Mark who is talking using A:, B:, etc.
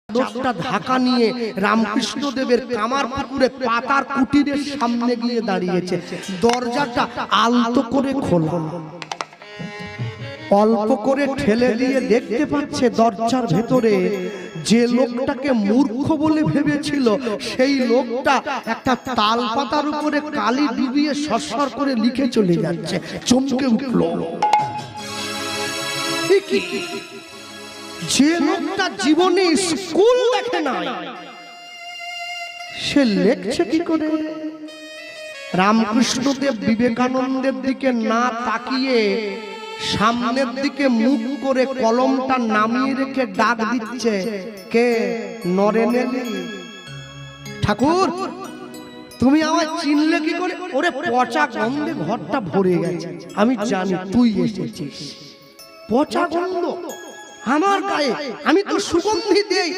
A: চাদরটা ঢাকা নিয়ে রামকৃষ্ণ দেবের কামার পুকুরে পাতার কুটিরের সামনে গিয়ে দাঁড়িয়েছে। দরজাটা আলতো করে খোলা, অল্প করে ঠেলে দিয়ে দেখতে পাচ্ছে দরজার ভেতরে যে লোকটাকে মূর্খ বলে ভেবেছিল সেই লোকটা একটা তাল পাতার উপরে কালি ডুবিয়ে সরসর করে লিখে চলে যাচ্ছে। চমকে উঠল, যে লোকটা জীবনে স্কুল দেখে নাই সে লেখছে কি করে? রামকৃষ্ণদেব বিবেকানন্দের দিকে না তাকিয়ে সামনের দিকে মুখ করে কলমটা নামিয়ে রেখে ডাক দিচ্ছে, কে? নরেনেলি। ঠাকুর তুমি আমায় চিনলে কি করে? ওরে পচা গন্ধে ঘরটা ভরে গেছে, আমি জানি তুই এসেছিস। পচা গন্ধ আমার গায়ে, আমি তো সুগন্ধি দেই।